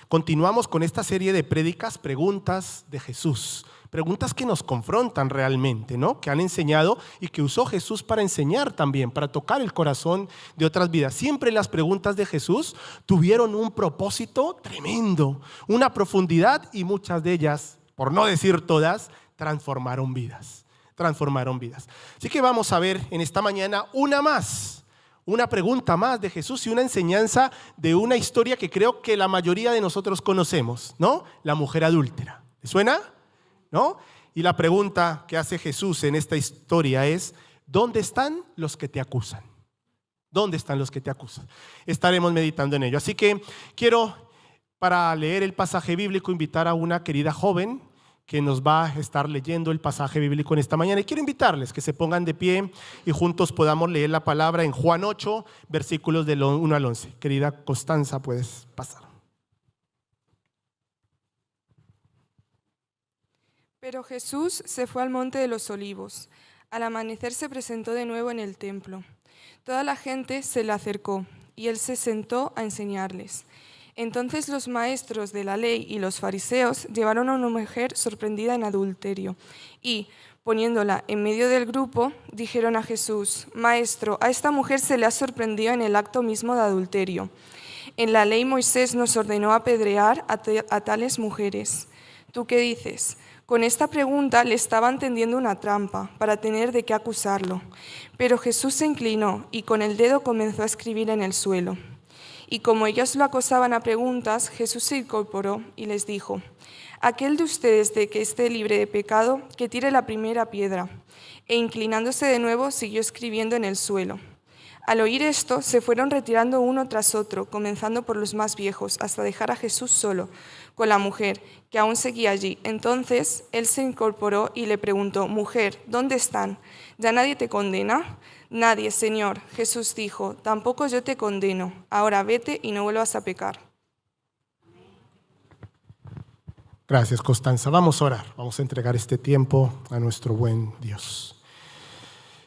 Continuamos con esta serie de prédicas, preguntas de Jesús. Preguntas que nos confrontan realmente, ¿no? Que han enseñado y que usó Jesús para enseñar también, para tocar el corazón de otras vidas. Siempre las preguntas de Jesús tuvieron un propósito tremendo, una profundidad, y muchas de ellas, por no decir todas, transformaron vidas. Así que vamos a ver en esta mañana una pregunta más de Jesús y una enseñanza de una historia que creo que la mayoría de nosotros conocemos, ¿no? La mujer adúltera. ¿Le suena? ¿No? Y la pregunta que hace Jesús en esta historia es: ¿dónde están los que te acusan? ¿Dónde están los que te acusan? Estaremos meditando en ello. Así que quiero, para leer el pasaje bíblico, invitar a una querida joven que nos va a estar leyendo el pasaje bíblico en esta mañana. Y quiero invitarles que se pongan de pie y juntos podamos leer la palabra en Juan 8, versículos del 1 al 11. Querida Constanza, puedes pasar. Pero Jesús se fue al monte de los Olivos. Al amanecer se presentó de nuevo en el templo. Toda la gente se le acercó y él se sentó a enseñarles. Entonces los maestros de la ley y los fariseos llevaron a una mujer sorprendida en adulterio y, poniéndola en medio del grupo, dijeron a Jesús: Maestro, a esta mujer se le ha sorprendido en el acto mismo de adulterio. En la ley Moisés nos ordenó apedrear a tales mujeres. ¿Tú qué dices? Con esta pregunta le estaban tendiendo una trampa para tener de qué acusarlo. Pero Jesús se inclinó y con el dedo comenzó a escribir en el suelo. Y como ellos lo acosaban a preguntas, Jesús se incorporó y les dijo: Aquel de ustedes de que esté libre de pecado, que tire la primera piedra. E inclinándose de nuevo, siguió escribiendo en el suelo. Al oír esto, se fueron retirando uno tras otro, comenzando por los más viejos, hasta dejar a Jesús solo, con la mujer, que aún seguía allí. Entonces él se incorporó y le preguntó: Mujer, ¿dónde están? ¿Ya nadie te condena? Nadie, Señor. Jesús dijo: Tampoco yo te condeno. Ahora vete y no vuelvas a pecar. Gracias, Constanza. Vamos a orar. Vamos a entregar este tiempo a nuestro buen Dios.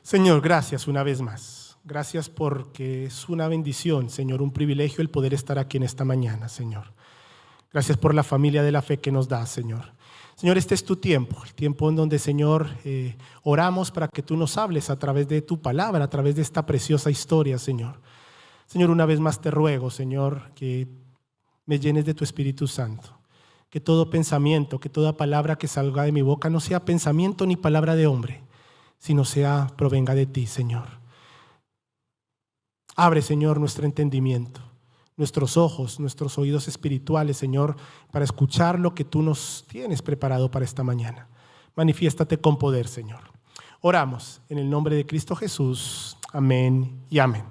Señor, gracias una vez más. Gracias porque es una bendición, Señor, un privilegio el poder estar aquí en esta mañana, Señor. Gracias por la familia de la fe que nos da, Señor. Señor, este es tu tiempo, el tiempo en donde, Señor, oramos para que tú nos hables a través de tu palabra, a través de esta preciosa historia, Señor. Señor, una vez más te ruego, Señor, que me llenes de tu Espíritu Santo. Que todo pensamiento, que toda palabra que salga de mi boca no sea pensamiento ni palabra de hombre, sino provenga de ti, Señor. Abre, Señor, nuestro entendimiento, nuestros ojos, nuestros oídos espirituales, Señor, para escuchar lo que tú nos tienes preparado para esta mañana. Manifiéstate con poder, Señor. Oramos en el nombre de Cristo Jesús. Amén y amén.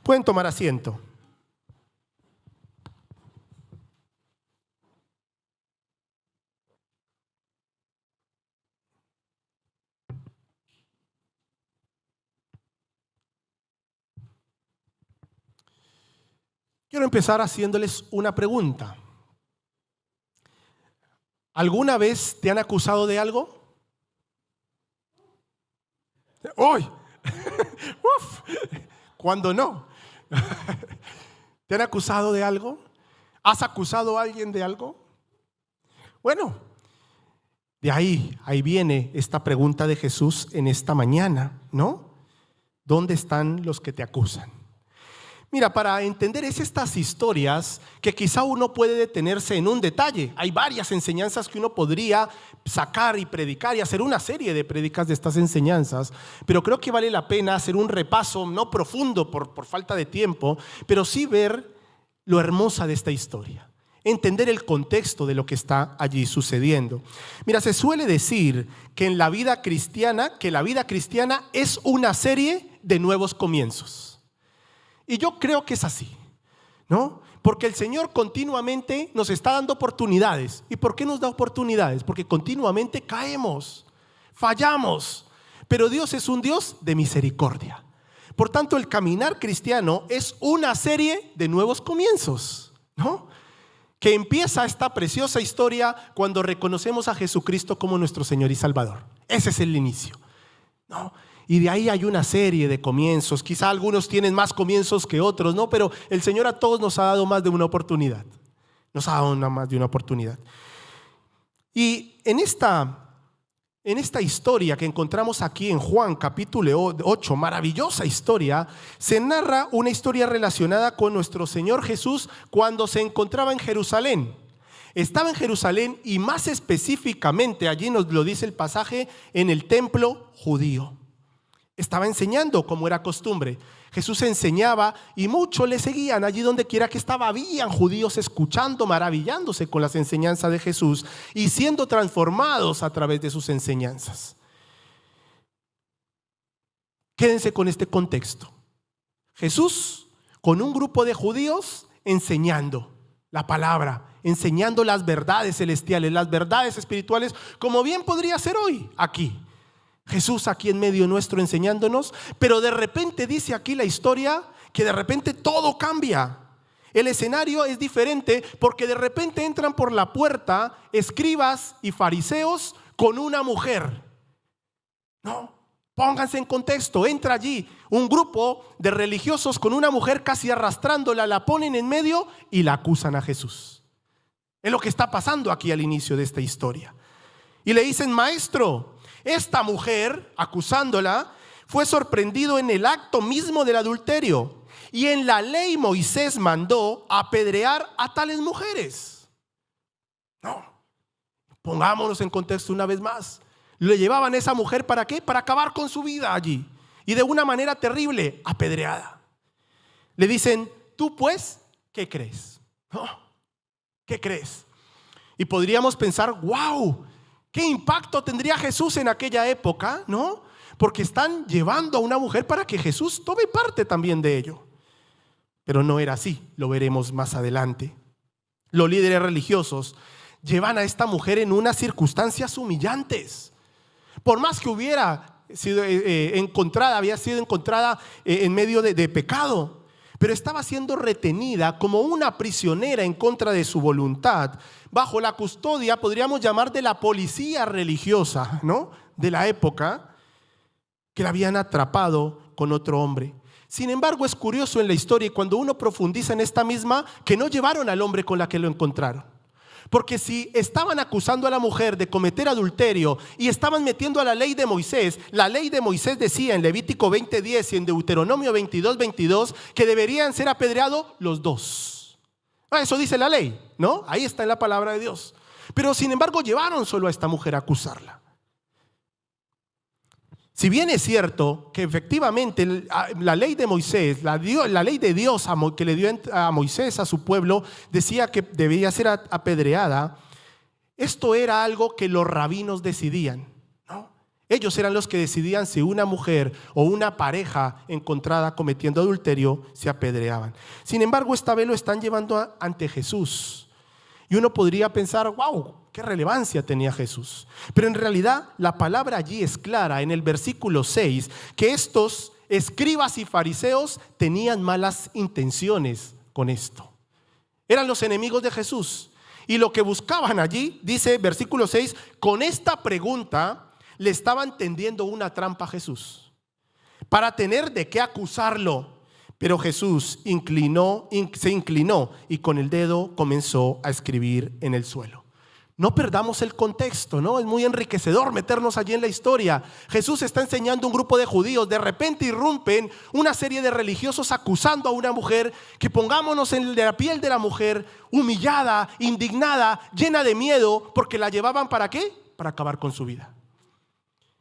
Pueden tomar asiento. Quiero empezar haciéndoles una pregunta. ¿Alguna vez te han acusado de algo? ¡Uy! ¡Uf! ¿Cuándo no? ¿Te han acusado de algo? ¿Has acusado a alguien de algo? Bueno, de ahí viene esta pregunta de Jesús en esta mañana, ¿no? ¿Dónde están los que te acusan? Mira, para entender estas historias que quizá uno puede detenerse en un detalle. Hay varias enseñanzas que uno podría sacar y predicar y hacer una serie de prédicas de estas enseñanzas, pero creo que vale la pena hacer un repaso, no profundo por falta de tiempo, pero sí ver lo hermosa de esta historia, entender el contexto de lo que está allí sucediendo. Mira, se suele decir que la vida cristiana es una serie de nuevos comienzos. Y yo creo que es así, ¿no? Porque el Señor continuamente nos está dando oportunidades. ¿Y por qué nos da oportunidades? Porque continuamente caemos, fallamos. Pero Dios es un Dios de misericordia. Por tanto, el caminar cristiano es una serie de nuevos comienzos, ¿no? Que empieza esta preciosa historia cuando reconocemos a Jesucristo como nuestro Señor y Salvador. Ese es el inicio, ¿no? Y de ahí hay una serie de comienzos. Quizá algunos tienen más comienzos que otros, ¿no? Pero el Señor a todos nos ha dado más de una oportunidad. Nos ha dado más de una oportunidad. Y en esta historia que encontramos aquí en Juan capítulo 8, maravillosa historia, se narra una historia relacionada con nuestro Señor Jesús cuando se encontraba en Jerusalén. Estaba en Jerusalén y más específicamente, allí nos lo dice el pasaje, en el templo judío. Estaba enseñando como era costumbre. Jesús enseñaba y muchos le seguían. Allí donde quiera que estaba, habían judíos escuchando, maravillándose con las enseñanzas de Jesús y siendo transformados a través de sus enseñanzas. Quédense con este contexto. Jesús con un grupo de judíos enseñando la palabra, enseñando las verdades celestiales, las verdades espirituales, como bien podría ser hoy aquí. Jesús aquí en medio nuestro enseñándonos, pero de repente dice aquí la historia que de repente todo cambia. El escenario es diferente porque de repente entran por la puerta escribas y fariseos con una mujer. No, pónganse en contexto, entra allí un grupo de religiosos con una mujer casi arrastrándola, la ponen en medio y la acusan a Jesús. Es lo que está pasando aquí al inicio de esta historia. Y le dicen: maestro, esta mujer, acusándola, fue sorprendido en el acto mismo del adulterio. Y en la ley Moisés mandó apedrear a tales mujeres. No, pongámonos en contexto una vez más. Le llevaban a esa mujer ¿para qué? Para acabar con su vida allí. Y de una manera terrible, apedreada. Le dicen: tú pues, ¿qué crees? ¿No? ¿Qué crees? Y podríamos pensar: wow, ¿qué impacto tendría Jesús en aquella época? ¿No? Porque están llevando a una mujer para que Jesús tome parte también de ello. Pero no era así, lo veremos más adelante. Los líderes religiosos llevan a esta mujer en unas circunstancias humillantes. Por más que hubiera sido había sido encontrada en medio de pecado, pero estaba siendo retenida como una prisionera en contra de su voluntad, bajo la custodia, podríamos llamar, de la policía religiosa, ¿no?, de la época, que la habían atrapado con otro hombre. Sin embargo, es curioso en la historia, y cuando uno profundiza en esta misma, que no llevaron al hombre con la que lo encontraron. Porque si estaban acusando a la mujer de cometer adulterio y estaban metiendo a la ley de Moisés, la ley de Moisés decía en Levítico 20:10 y en Deuteronomio 22:22 que deberían ser apedreados los dos. Eso dice la ley, ¿no? Ahí está en la palabra de Dios. Pero sin embargo llevaron solo a esta mujer a acusarla. Si bien es cierto que efectivamente la ley de Moisés, la ley de Dios que le dio a Moisés, a su pueblo, decía que debía ser apedreada, esto era algo que los rabinos decidían, ¿no? Ellos eran los que decidían si una mujer o una pareja encontrada cometiendo adulterio se apedreaban. Sin embargo, esta vez lo están llevando ante Jesús. Y uno podría pensar: wow, qué relevancia tenía Jesús. Pero en realidad la palabra allí es clara en el versículo 6, que estos escribas y fariseos tenían malas intenciones con esto. Eran los enemigos de Jesús. Y lo que buscaban allí, dice versículo 6, con esta pregunta le estaban tendiendo una trampa a Jesús para tener de qué acusarlo. Pero Jesús se inclinó y con el dedo comenzó a escribir en el suelo. No perdamos el contexto, ¿no? Es muy enriquecedor meternos allí en la historia. Jesús está enseñando a un grupo de judíos. De repente irrumpen una serie de religiosos acusando a una mujer, que pongámonos en la piel de la mujer, humillada, indignada, llena de miedo, porque la llevaban ¿para qué? Para acabar con su vida.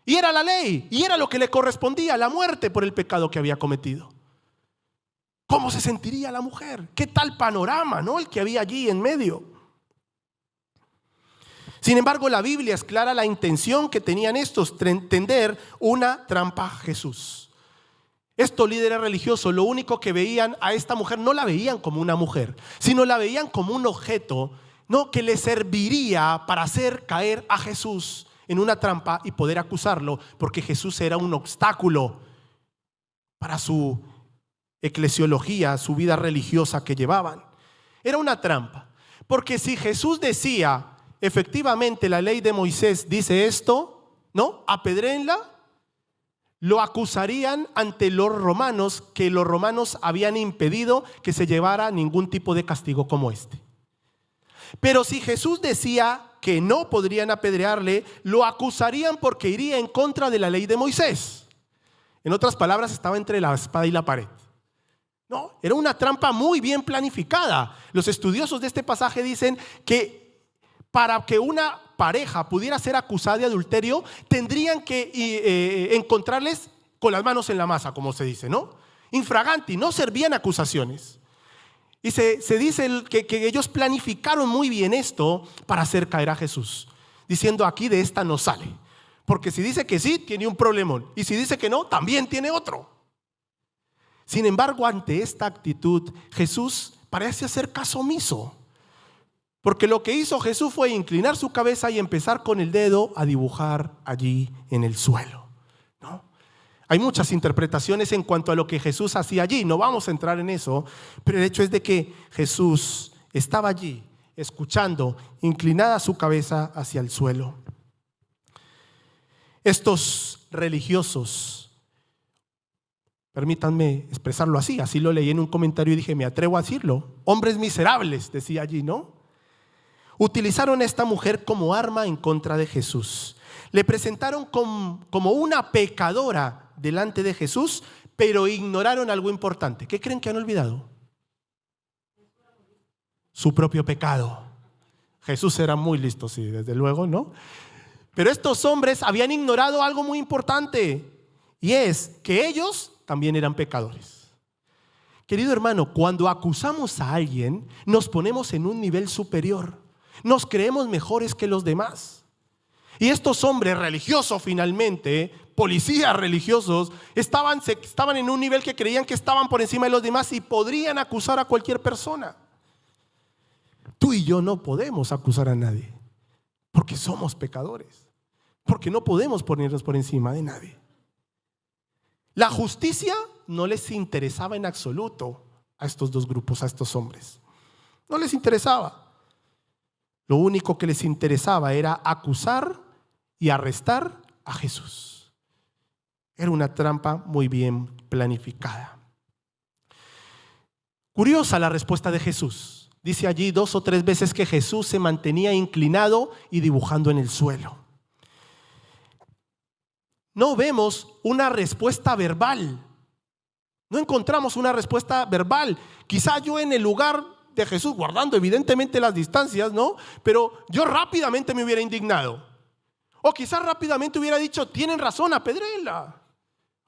Y era la ley, y era lo que le correspondía, la muerte por el pecado que había cometido. ¿Cómo se sentiría la mujer? ¿Qué tal panorama, ¿no?, el que había allí en medio? Sin embargo, la Biblia es clara la intención que tenían estos, tender una trampa a Jesús. Estos líderes religiosos, lo único que veían a esta mujer, no la veían como una mujer, sino la veían como un objeto, ¿no?, que le serviría para hacer caer a Jesús en una trampa y poder acusarlo, porque Jesús era un obstáculo para su eclesiología, su vida religiosa que llevaban. Era una trampa, porque si Jesús decía: efectivamente la ley de Moisés dice esto, ¿no?, apedréenla, lo acusarían ante los romanos, que los romanos habían impedido que se llevara ningún tipo de castigo como este. Pero si Jesús decía que no podrían apedrearle, lo acusarían porque iría en contra de la ley de Moisés. En otras palabras, estaba entre la espada y la pared. No, era una trampa muy bien planificada. Los estudiosos de este pasaje dicen que para que una pareja pudiera ser acusada de adulterio, tendrían que encontrarles con las manos en la masa, como se dice, ¿no? Infraganti, no servían acusaciones. Y se dice que ellos planificaron muy bien esto para hacer caer a Jesús, diciendo: aquí de esta no sale. Porque si dice que sí, tiene un problemón. Y si dice que no, también tiene otro. Sin embargo, ante esta actitud, Jesús parece hacer caso omiso. Porque lo que hizo Jesús fue inclinar su cabeza y empezar con el dedo a dibujar allí en el suelo, ¿no? Hay muchas interpretaciones en cuanto a lo que Jesús hacía allí. No vamos a entrar en eso, pero el hecho es de que Jesús estaba allí, escuchando, inclinada su cabeza hacia el suelo. Estos religiosos, permítanme expresarlo así lo leí en un comentario y dije: me atrevo a decirlo, hombres miserables, decía allí, ¿no? Utilizaron a esta mujer como arma en contra de Jesús. Le presentaron como una pecadora delante de Jesús, pero ignoraron algo importante. ¿Qué creen que han olvidado? Su propio pecado. Jesús era muy listo, sí, desde luego, ¿no? Pero estos hombres habían ignorado algo muy importante, y es que ellos también eran pecadores. Querido hermano, cuando acusamos a alguien, nos ponemos en un nivel superior. Nos creemos mejores que los demás. Y estos hombres religiosos, finalmente, policías religiosos, estaban en un nivel que creían que estaban por encima de los demás y podrían acusar a cualquier persona. Tú y yo no podemos acusar a nadie, porque somos pecadores, porque no podemos ponernos por encima de nadie. La justicia no les interesaba en absoluto a estos dos grupos, a estos hombres. No les interesaba. Lo único que les interesaba era acusar y arrestar a Jesús. Era una trampa muy bien planificada. Curiosa la respuesta de Jesús. Dice allí 2 o 3 veces que Jesús se mantenía inclinado y dibujando en el suelo. No vemos una respuesta verbal. No encontramos una respuesta verbal. Quizá yo en el lugar de Jesús, guardando evidentemente las distancias, ¿no? Pero yo rápidamente me hubiera indignado. O quizás rápidamente hubiera dicho: tienen razón, apedréenla.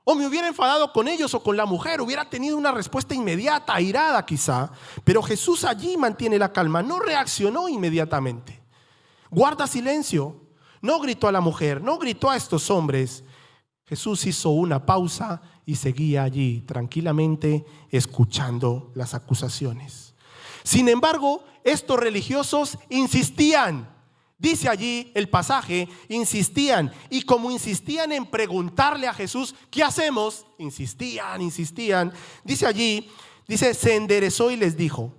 O me hubiera enfadado con ellos o con la mujer. Hubiera tenido una respuesta inmediata, airada quizá. Pero Jesús allí mantiene la calma. No reaccionó inmediatamente. Guarda silencio. No gritó a la mujer, no gritó a estos hombres. Jesús hizo una pausa y seguía allí tranquilamente escuchando las acusaciones. Sin embargo, estos religiosos insistían. Dice allí el pasaje, insistían. Y como insistían en preguntarle a Jesús: ¿qué hacemos? Insistían. Dice allí, se enderezó y les dijo: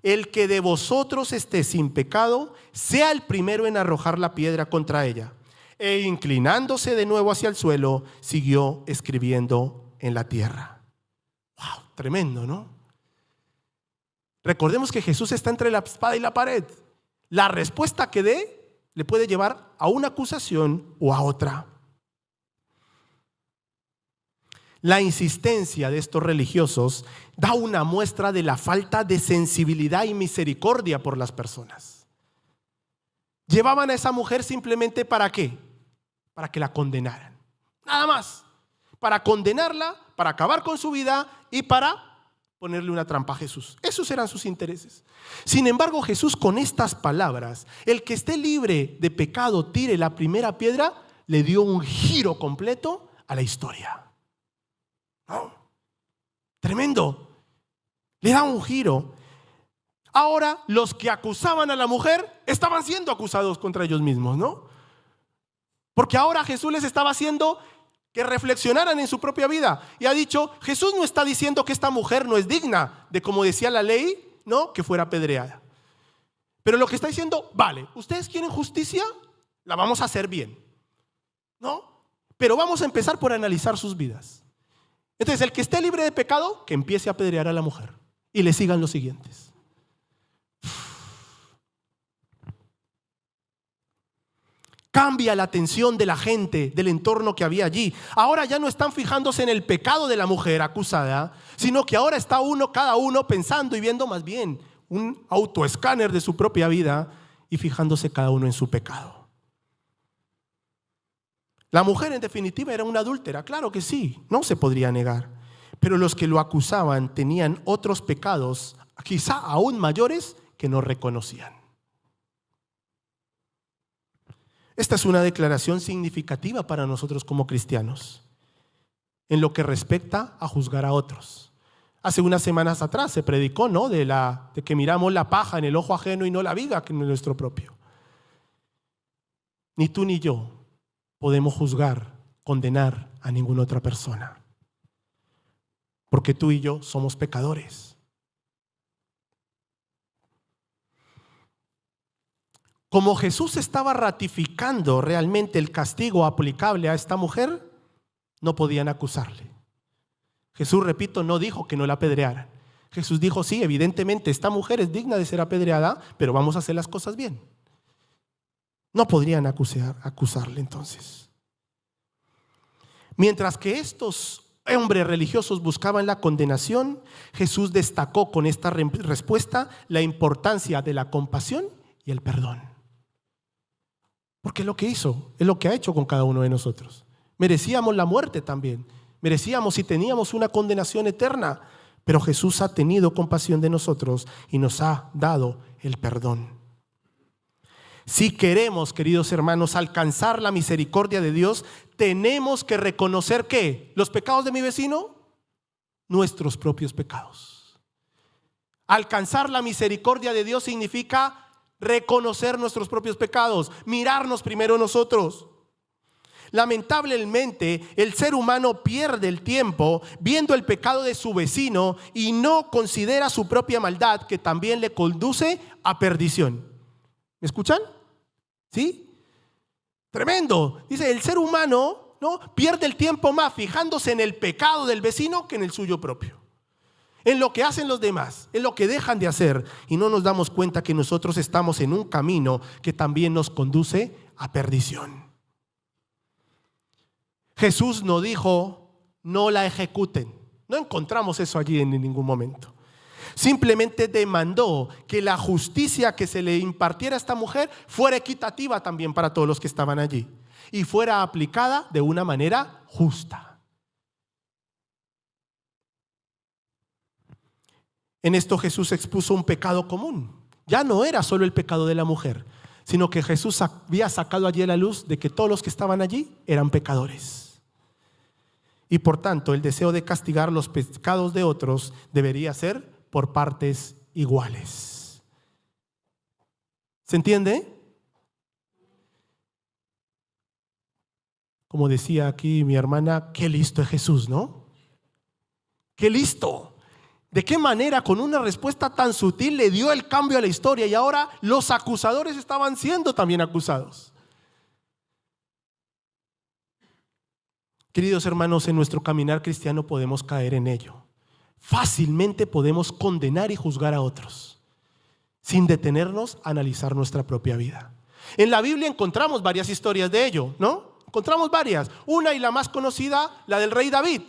el que de vosotros esté sin pecado, sea el primero en arrojar la piedra contra ella. E inclinándose de nuevo hacia el suelo, siguió escribiendo en la tierra. ¡Wow! Tremendo, ¿no? Recordemos que Jesús está entre la espada y la pared. La respuesta que dé le puede llevar a una acusación o a otra. La insistencia de estos religiosos da una muestra de la falta de sensibilidad y misericordia por las personas. Llevaban a esa mujer simplemente ¿para qué? Para que la condenaran. Nada más. Para condenarla, para acabar con su vida y para ponerle una trampa a Jesús. Esos eran sus intereses. Sin embargo, Jesús, con estas palabras: el que esté libre de pecado tire la primera piedra, le dio un giro completo a la historia. ¿No? Tremendo. Le da un giro. Ahora los que acusaban a la mujer estaban siendo acusados contra ellos mismos, ¿no? Porque ahora Jesús les estaba haciendo que reflexionaran en su propia vida. Y ha dicho: Jesús no está diciendo que esta mujer no es digna de, como decía la ley, ¿no?, que fuera apedreada. Pero lo que está diciendo: vale, ustedes quieren justicia, la vamos a hacer bien, ¿no? Pero vamos a empezar por analizar sus vidas. Entonces, el que esté libre de pecado, que empiece a apedrear a la mujer. Y le sigan los siguientes. Cambia la atención de la gente, del entorno que había allí. Ahora ya no están fijándose en el pecado de la mujer acusada, sino que ahora está cada uno pensando y viendo más bien un autoescáner de su propia vida y fijándose cada uno en su pecado. La mujer en definitiva era una adúltera, claro que sí, no se podría negar. Pero los que lo acusaban tenían otros pecados, quizá aún mayores, que no reconocían. Esta es una declaración significativa para nosotros como cristianos en lo que respecta a juzgar a otros. Hace unas semanas atrás se predicó, ¿no?, de que miramos la paja en el ojo ajeno y no la viga en nuestro propio. Ni tú ni yo podemos juzgar, condenar a ninguna otra persona, porque tú y yo somos pecadores. Como Jesús estaba ratificando realmente el castigo aplicable a esta mujer, no podían acusarle. Jesús, repito, no dijo que no la apedrearan. Jesús dijo, sí, evidentemente esta mujer es digna de ser apedreada, pero vamos a hacer las cosas bien. No podrían acusarle entonces. Mientras que estos hombres religiosos buscaban la condenación, Jesús destacó con esta respuesta la importancia de la compasión y el perdón. Porque es lo que hizo, es lo que ha hecho con cada uno de nosotros. Merecíamos la muerte también, merecíamos y teníamos una condenación eterna, pero Jesús ha tenido compasión de nosotros y nos ha dado el perdón. Si queremos, queridos hermanos, alcanzar la misericordia de Dios, tenemos que reconocer ¿qué? ¿Los pecados de mi vecino? Nuestros propios pecados. Alcanzar la misericordia de Dios significa reconocer nuestros propios pecados, mirarnos primero nosotros. Lamentablemente, el ser humano pierde el tiempo viendo el pecado de su vecino y no considera su propia maldad, que también le conduce a perdición. ¿Me escuchan? ¿Sí? Tremendo. Dice, el ser humano, ¿no?, pierde el tiempo más fijándose en el pecado del vecino que en el suyo propio. En lo que hacen los demás, en lo que dejan de hacer, y no nos damos cuenta que nosotros estamos en un camino que también nos conduce a perdición. Jesús no dijo, no la ejecuten. No encontramos eso allí en ningún momento. Simplemente demandó que la justicia que se le impartiera a esta mujer fuera equitativa también para todos los que estaban allí y fuera aplicada de una manera justa. En esto Jesús expuso un pecado común. Ya no era solo el pecado de la mujer, sino que Jesús había sacado allí a la luz de que todos los que estaban allí eran pecadores. Y por tanto, el deseo de castigar los pecados de otros debería ser por partes iguales. ¿Se entiende? Como decía aquí mi hermana, qué listo es Jesús, ¿no? Qué listo. ¿De qué manera con una respuesta tan sutil le dio el cambio a la historia y ahora los acusadores estaban siendo también acusados? Queridos hermanos, en nuestro caminar cristiano podemos caer en ello. Fácilmente podemos condenar y juzgar a otros sin detenernos a analizar nuestra propia vida. En la Biblia encontramos varias historias de ello, ¿no? Encontramos varias. Una y la más conocida, la del rey David.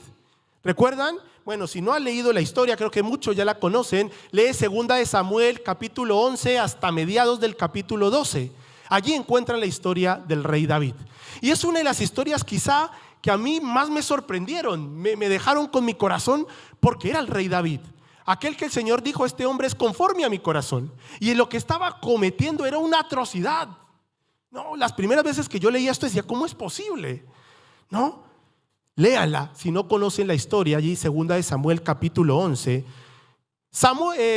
¿Recuerdan? Bueno, si no han leído la historia, creo que muchos ya la conocen. Lee 2 de Samuel, capítulo 11, hasta mediados del capítulo 12. Allí encuentran la historia del rey David. Y es una de las historias quizá que a mí más me sorprendieron, me dejaron con mi corazón, porque era el rey David. Aquel que el Señor dijo, este hombre es conforme a mi corazón. Y en lo que estaba cometiendo era una atrocidad. No, las primeras veces que yo leía esto decía, ¿cómo es posible? ¿No? Léanla, si no conocen la historia, allí 2 de Samuel capítulo 11.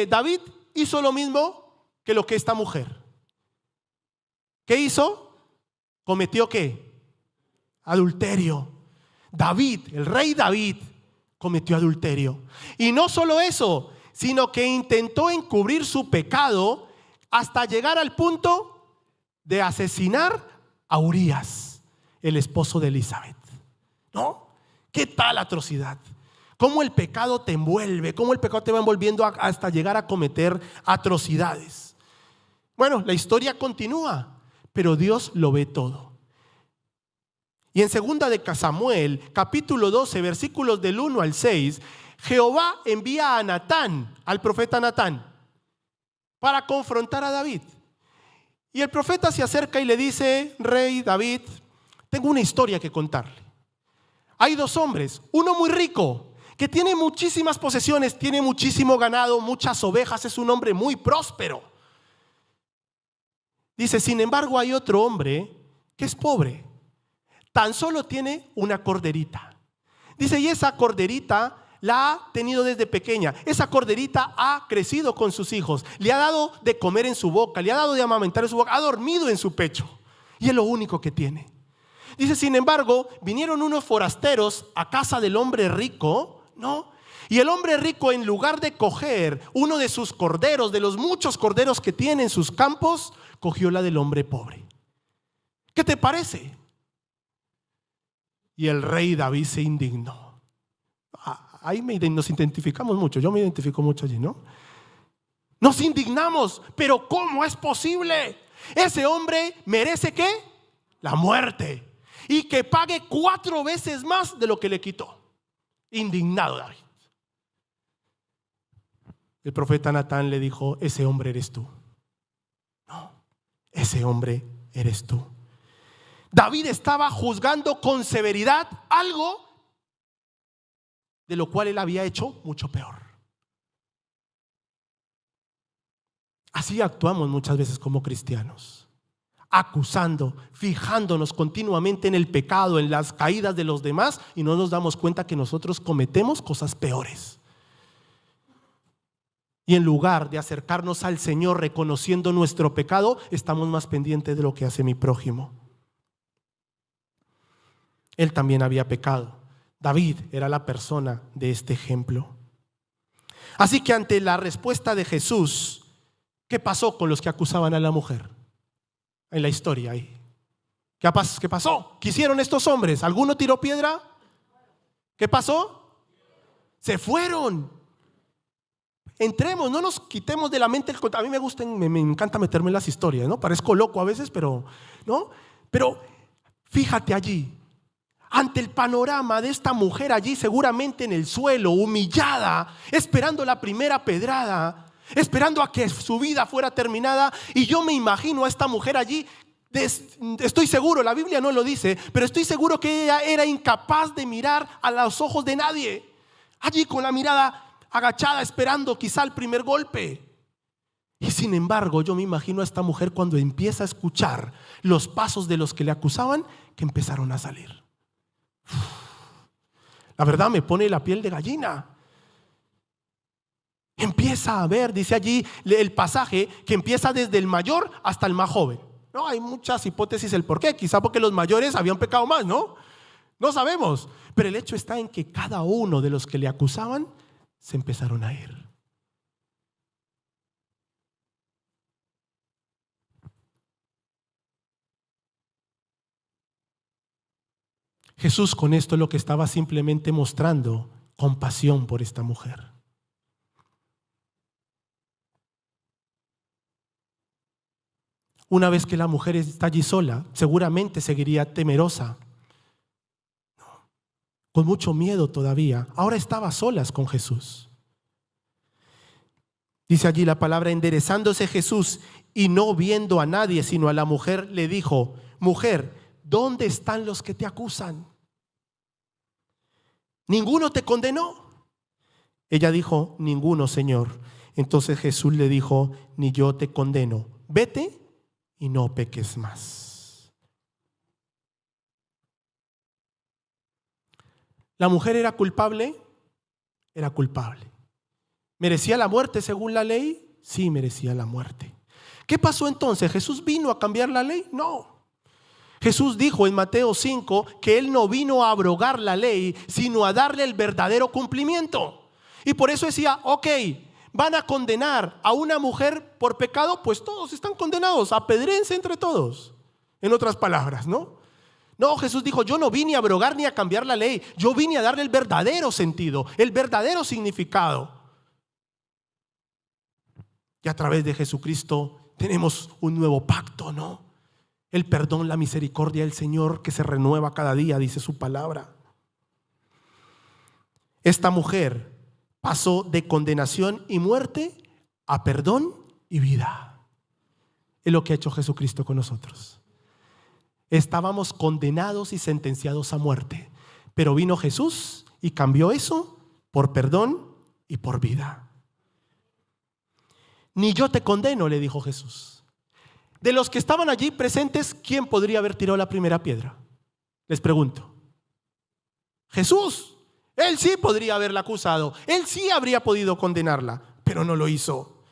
David hizo lo mismo que lo que esta mujer. ¿Qué hizo? ¿Cometió qué? Adulterio. David, el rey David, cometió adulterio. Y no solo eso, sino que intentó encubrir su pecado hasta llegar al punto de asesinar a Urías, el esposo de Elizabeth. ¿No? ¿Qué tal atrocidad? Cómo el pecado te envuelve, cómo el pecado te va envolviendo hasta llegar a cometer atrocidades. Bueno, la historia continúa, pero Dios lo ve todo. Y en 2 de Samuel, capítulo 12, versículos del 1 al 6, Jehová envía a Natán, al profeta Natán, para confrontar a David. Y el profeta se acerca y le dice: rey David, tengo una historia que contarle. Hay dos hombres, uno muy rico, que tiene muchísimas posesiones, tiene muchísimo ganado, muchas ovejas, es un hombre muy próspero. Dice: sin embargo, hay otro hombre que es pobre, tan solo tiene una corderita. Dice: y esa corderita la ha tenido desde pequeña. Esa corderita ha crecido con sus hijos, le ha dado de comer en su boca, le ha dado de amamantar en su boca, ha dormido en su pecho, y es lo único que tiene. Dice: sin embargo, vinieron unos forasteros a casa del hombre rico, ¿no? Y el hombre rico, en lugar de coger uno de sus corderos, de los muchos corderos que tiene en sus campos, cogió la del hombre pobre. ¿Qué te parece? Y el rey David se indignó. Ahí nos identificamos mucho, yo me identifico mucho allí, ¿no? Nos indignamos, pero ¿cómo es posible? Ese hombre merece ¿qué? La muerte, y que pague 4 veces más de lo que le quitó. Indignado David. El profeta Natán le dijo: ese hombre eres tú. No, ese hombre eres tú. David estaba juzgando con severidad algo de lo cual él había hecho mucho peor. Así actuamos muchas veces como cristianos, acusando, fijándonos continuamente en el pecado, en las caídas de los demás, y no nos damos cuenta que nosotros cometemos cosas peores. Y en lugar de acercarnos al Señor reconociendo nuestro pecado, estamos más pendientes de lo que hace mi prójimo. Él también había pecado. David era la persona de este ejemplo. Así que ante la respuesta de Jesús, ¿qué pasó con los que acusaban a la mujer? En la historia ahí. ¿Qué pasó? ¿Qué hicieron estos hombres? ¿Alguno tiró piedra? ¿Qué pasó? Se fueron. Entremos, no nos quitemos de la mente el... A mí me encanta meterme en las historias, ¿no? Parezco loco a veces, pero ¿no? Pero fíjate allí. Ante el panorama de esta mujer allí, seguramente en el suelo, humillada, esperando la primera pedrada, esperando a que su vida fuera terminada. Y yo me imagino a esta mujer allí, estoy seguro, la Biblia no lo dice, pero estoy seguro que ella era incapaz de mirar a los ojos de nadie, allí con la mirada agachada, esperando quizá el primer golpe. Y sin embargo, yo me imagino a esta mujer cuando empieza a escuchar los pasos de los que le acusaban, que empezaron a salir. La verdad me pone la piel de gallina. Empieza a ver, dice allí el pasaje, que empieza desde el mayor hasta el más joven. No, hay muchas hipótesis el por qué. Quizá porque los mayores habían pecado más, ¿no? No sabemos. Pero el hecho está en que cada uno de los que le acusaban se empezaron a ir. Jesús con esto lo que estaba simplemente mostrando compasión por esta mujer. Una vez que la mujer está allí sola, seguramente seguiría temerosa, con mucho miedo todavía. Ahora estaba a solas con Jesús. Dice allí la palabra: enderezándose Jesús y no viendo a nadie sino a la mujer, le dijo: mujer, ¿dónde están los que te acusan? ¿Ninguno te condenó? Ella dijo: ninguno, Señor. Entonces Jesús le dijo: ni yo te condeno. Vete y no peques más. ¿La mujer era culpable? Era culpable. ¿Merecía la muerte según la ley? Sí, merecía la muerte. ¿Qué pasó entonces? ¿Jesús vino a cambiar la ley? No. Jesús dijo en Mateo 5 que Él no vino a abrogar la ley, sino a darle el verdadero cumplimiento. Y por eso decía: ok, van a condenar a una mujer por pecado, pues todos están condenados, apedréense entre todos. En otras palabras, ¿no? No, Jesús dijo: yo no vine a abrogar ni a cambiar la ley, yo vine a darle el verdadero sentido, el verdadero significado. Y a través de Jesucristo tenemos un nuevo pacto, ¿no? El perdón, la misericordia del Señor que se renueva cada día, dice su palabra. Esta mujer pasó de condenación y muerte a perdón y vida. Es lo que ha hecho Jesucristo con nosotros. Estábamos condenados y sentenciados a muerte, pero vino Jesús y cambió eso por perdón y por vida. Ni yo te condeno, le dijo Jesús. De los que estaban allí presentes, ¿quién podría haber tirado la primera piedra? Les pregunto. Jesús. Él sí podría haberla acusado. Él sí habría podido condenarla, pero no lo hizo.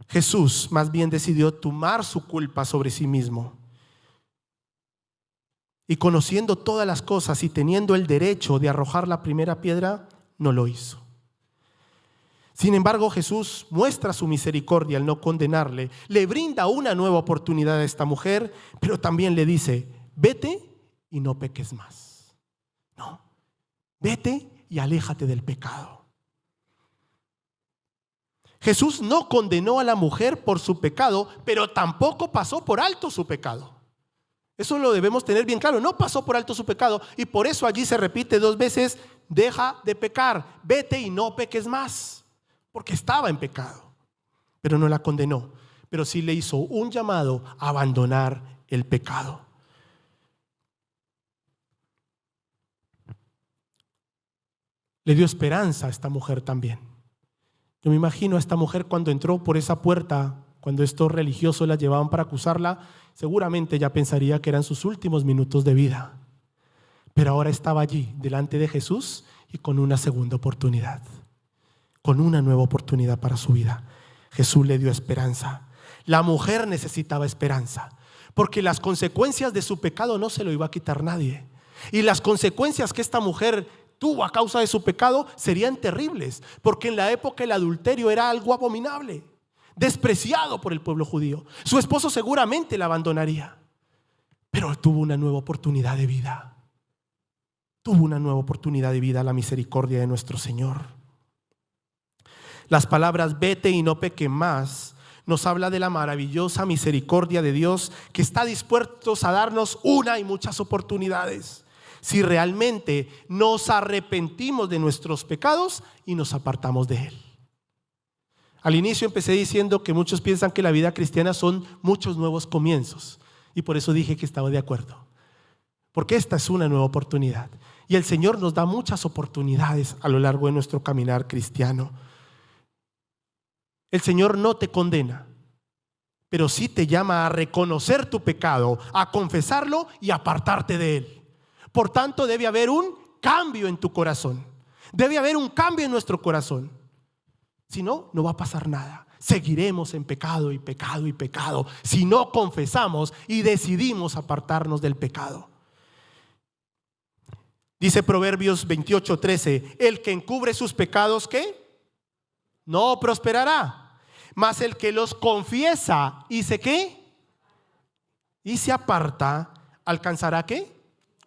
Jesús más bien decidió tomar su culpa sobre sí mismo. Y conociendo todas las cosas y teniendo el derecho de arrojar la primera piedra, no lo hizo. Sin embargo, Jesús muestra su misericordia al no condenarle, le brinda una nueva oportunidad a esta mujer, pero también le dice: vete y no peques más. No, vete y aléjate del pecado. Jesús no condenó a la mujer por su pecado, pero tampoco pasó por alto su pecado. Eso lo debemos tener bien claro. No pasó por alto su pecado, y por eso allí se repite 2 veces: deja de pecar, vete y no peques más, porque estaba en pecado. Pero no la condenó, pero sí le hizo un llamado a abandonar el pecado. Le dio esperanza a esta mujer también. Yo me imagino a esta mujer cuando entró por esa puerta, cuando estos religiosos la llevaban para acusarla, seguramente ya pensaría que eran sus últimos minutos de vida. Pero ahora estaba allí, delante de Jesús, y con una segunda oportunidad, con una nueva oportunidad para su vida. Jesús le dio esperanza. La mujer necesitaba esperanza, porque las consecuencias de su pecado no se lo iba a quitar nadie. Y las consecuencias que esta mujer tuvo a causa de su pecado serían terribles, porque en la época el adulterio era algo abominable, despreciado por el pueblo judío. Su esposo seguramente la abandonaría, pero tuvo una nueva oportunidad de vida. Tuvo una nueva oportunidad de vida, la misericordia de nuestro Señor. Las palabras vete y no peque más nos habla de la maravillosa misericordia de Dios, que está dispuesto a darnos una y muchas oportunidades si realmente nos arrepentimos de nuestros pecados y nos apartamos de Él. Al inicio empecé diciendo que muchos piensan que la vida cristiana son muchos nuevos comienzos, y por eso dije que estaba de acuerdo, porque esta es una nueva oportunidad, y el Señor nos da muchas oportunidades a lo largo de nuestro caminar cristiano. El Señor no te condena, pero sí te llama a reconocer tu pecado, a confesarlo y apartarte de él. Por tanto, debe haber un cambio en tu corazón. Debe haber un cambio en nuestro corazón. Si no, no va a pasar nada. Seguiremos en pecado y pecado y pecado si no confesamos y decidimos apartarnos del pecado. Dice Proverbios 28:13: el que encubre sus pecados, ¿qué? No prosperará. Mas el que los confiesa y se ¿qué? Y se aparta, ¿alcanzará qué?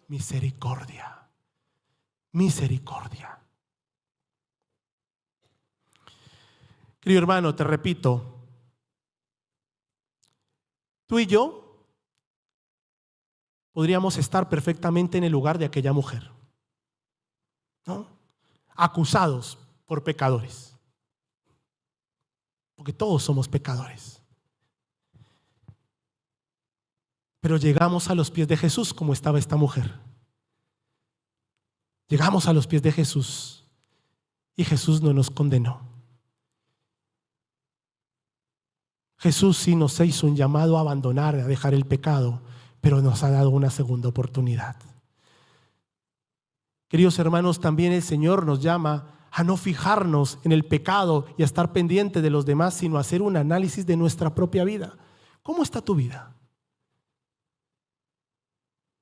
Misericordia. Misericordia. Querido hermano, te repito, tú y yo podríamos estar perfectamente en el lugar de aquella mujer, ¿no? Acusados por pecadores, porque todos somos pecadores. Pero llegamos a los pies de Jesús como estaba esta mujer. Llegamos a los pies de Jesús y Jesús no nos condenó. Jesús sí nos hizo un llamado a abandonar, a dejar el pecado, pero nos ha dado una segunda oportunidad. Queridos hermanos, también el Señor nos llama a no fijarnos en el pecado y a estar pendientes de los demás, sino a hacer un análisis de nuestra propia vida. ¿Cómo está tu vida?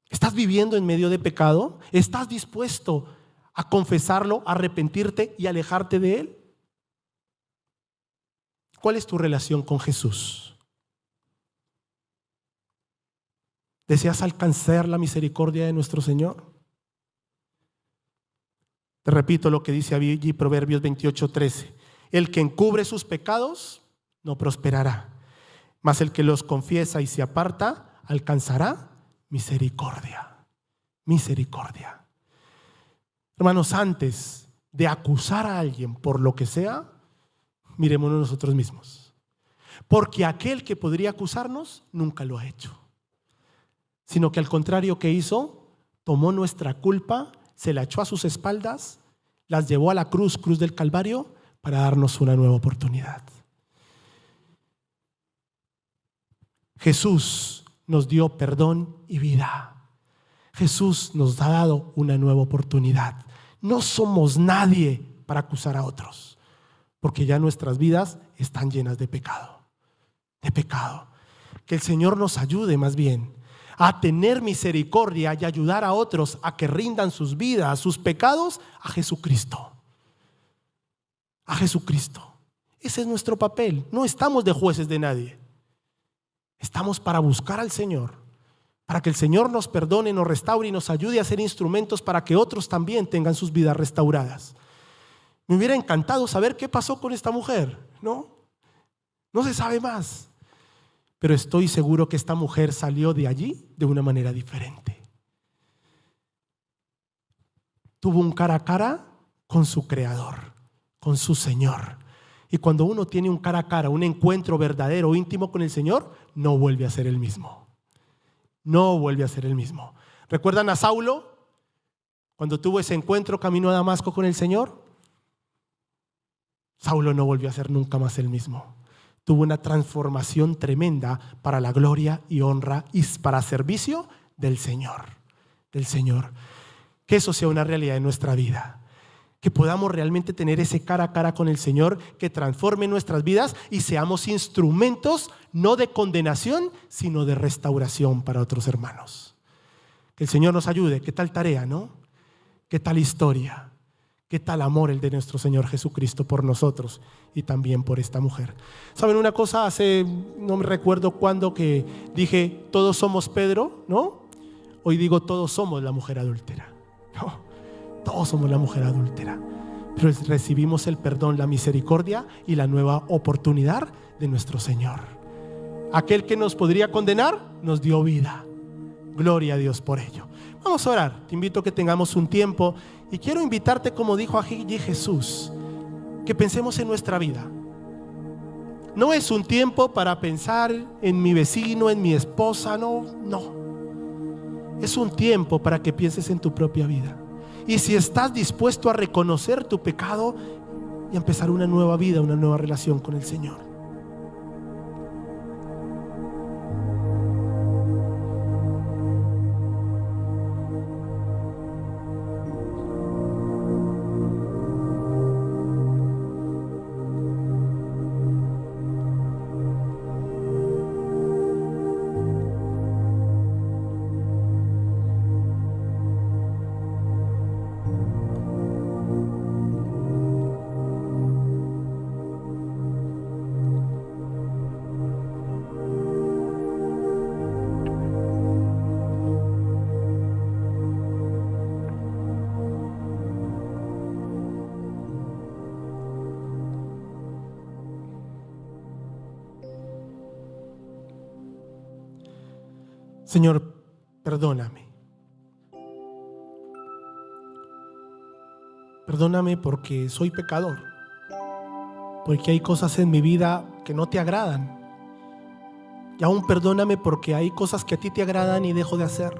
¿Estás viviendo en medio de pecado? ¿Estás dispuesto a confesarlo, a arrepentirte y alejarte de él? ¿Cuál es tu relación con Jesús? ¿Deseas alcanzar la misericordia de nuestro Señor? Te repito lo que dice allí Proverbios 28:13: el que encubre sus pecados no prosperará, mas el que los confiesa y se aparta alcanzará misericordia. Misericordia. Hermanos, antes de acusar a alguien por lo que sea, mirémonos nosotros mismos. Porque aquel que podría acusarnos nunca lo ha hecho, sino que al contrario que hizo, tomó nuestra culpa, se la echó a sus espaldas, las llevó a la cruz del Calvario, para darnos una nueva oportunidad. Jesús nos dio perdón y vida. Jesús nos ha dado una nueva oportunidad. No somos nadie para acusar a otros, porque ya nuestras vidas están llenas de pecado. De pecado. Que el Señor nos ayude más bien a tener misericordia y ayudar a otros a que rindan sus vidas, sus pecados a Jesucristo. A Jesucristo. Ese es nuestro papel. No estamos de jueces de nadie. Estamos para buscar al Señor, para que el Señor nos perdone, nos restaure y nos ayude a ser instrumentos para que otros también tengan sus vidas restauradas. Me hubiera encantado saber qué pasó con esta mujer, ¿no? No se sabe más. Pero estoy seguro que esta mujer salió de allí de una manera diferente. Tuvo un cara a cara con su Creador, con su Señor. Y cuando uno tiene un cara a cara, un encuentro verdadero, íntimo con el Señor, no vuelve a ser el mismo. No vuelve a ser el mismo. ¿Recuerdan a Saulo? Cuando tuvo ese encuentro camino a Damasco con el Señor, Saulo no volvió a ser nunca más el mismo. Tuvo una transformación tremenda para la gloria y honra y para servicio del Señor. Del Señor. Que eso sea una realidad en nuestra vida. Que podamos realmente tener ese cara a cara con el Señor que transforme nuestras vidas y seamos instrumentos no de condenación, sino de restauración para otros hermanos. Que el Señor nos ayude. ¿Qué tal tarea, no? ¿Qué tal historia? ¿Qué tal amor el de nuestro Señor Jesucristo por nosotros y también por esta mujer? ¿Saben una cosa? No me recuerdo cuándo que dije todos somos Pedro, ¿no? Hoy digo todos somos la mujer adúltera. No, todos somos la mujer adúltera. Pero recibimos el perdón, la misericordia y la nueva oportunidad de nuestro Señor. Aquel que nos podría condenar nos dio vida. Gloria a Dios por ello. Vamos a orar. Te invito a que tengamos un tiempo y quiero invitarte, como dijo allí Jesús, que pensemos en nuestra vida. No es un tiempo para pensar en mi vecino, en mi esposa, no. Es un tiempo para que pienses en tu propia vida. Y si estás dispuesto a reconocer tu pecado y a empezar una nueva vida, una nueva relación con el Señor. Señor, perdóname. Perdóname porque soy pecador. Porque hay cosas en mi vida que no te agradan. Y aún perdóname porque hay cosas que a ti te agradan y dejo de hacer.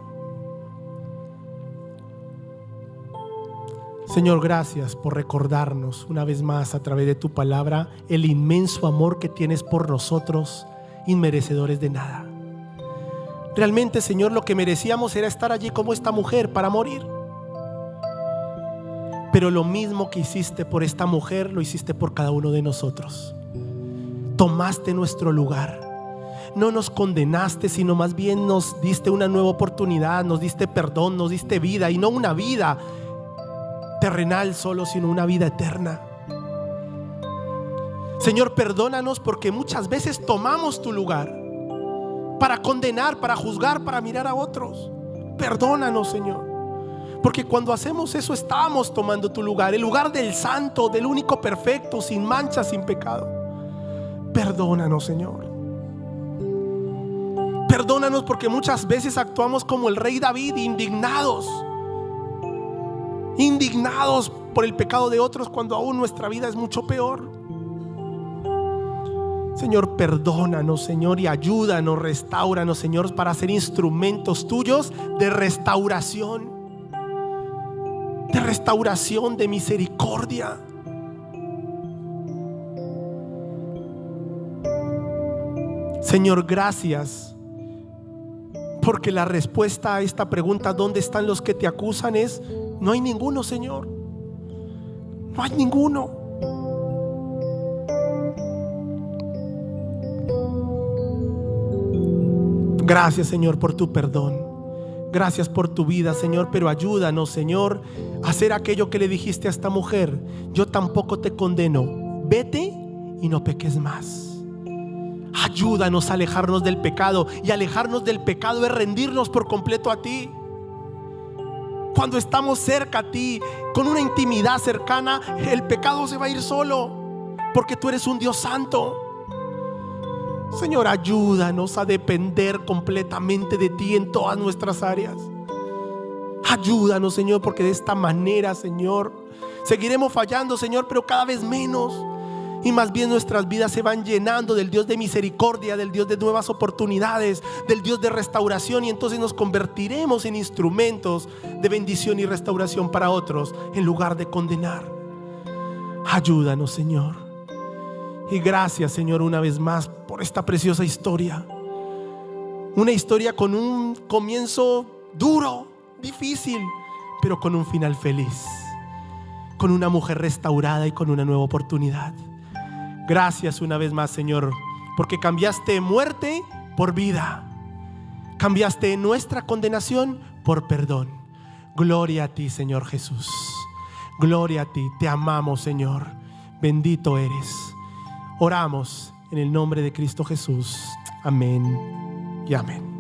Señor, gracias por recordarnos una vez más a través de tu palabra el inmenso amor que tienes por nosotros, inmerecedores de nada. Realmente, Señor, lo que merecíamos era estar allí como esta mujer para morir. Pero lo mismo que hiciste por esta mujer, lo hiciste por cada uno de nosotros. Tomaste nuestro lugar. No nos condenaste, sino más bien nos diste una nueva oportunidad, nos diste perdón, nos diste vida, y no una vida terrenal solo, sino una vida eterna. Señor, perdónanos porque muchas veces tomamos tu lugar para condenar, para juzgar, para mirar a otros. Perdónanos, Señor, porque cuando hacemos eso estamos tomando tu lugar, el lugar del santo, del único perfecto, sin mancha, sin pecado. Perdónanos, Señor. Perdónanos porque muchas veces actuamos como el rey David, indignados por el pecado de otros, cuando aún nuestra vida es mucho peor. Señor, perdónanos, Señor, y ayúdanos, restáuranos, Señor, para ser instrumentos tuyos de restauración, de misericordia. Señor, gracias, porque la respuesta a esta pregunta, ¿dónde están los que te acusan?, es: no hay ninguno, Señor. No hay ninguno. Gracias, Señor, por tu perdón. Gracias por tu vida, Señor, pero ayúdanos, Señor, a hacer aquello que le dijiste a esta mujer: yo tampoco te condeno, vete y no peques más. Ayúdanos a alejarnos del pecado, y alejarnos del pecado es rendirnos por completo a ti. Cuando estamos cerca a ti, con una intimidad cercana, el pecado se va a ir solo, porque tú eres un Dios santo. Señor, ayúdanos a depender completamente de ti en todas nuestras áreas. Ayúdanos, Señor, porque de esta manera, Señor, seguiremos fallando, Señor, pero cada vez menos. Y más bien nuestras vidas se van llenando del Dios de misericordia, del Dios de nuevas oportunidades, del Dios de restauración, y entonces nos convertiremos en instrumentos de bendición y restauración para otros, en lugar de condenar. Ayúdanos, Señor. Y gracias, Señor, una vez más por esta preciosa historia. Una historia con un comienzo duro, difícil, pero con un final feliz, con una mujer restaurada y con una nueva oportunidad. Gracias una vez más, Señor, porque cambiaste muerte por vida, cambiaste nuestra condenación por perdón. Gloria a ti, Señor Jesús. Gloria a ti, te amamos, Señor. Bendito eres. Oramos en el nombre de Cristo Jesús. Amén y amén.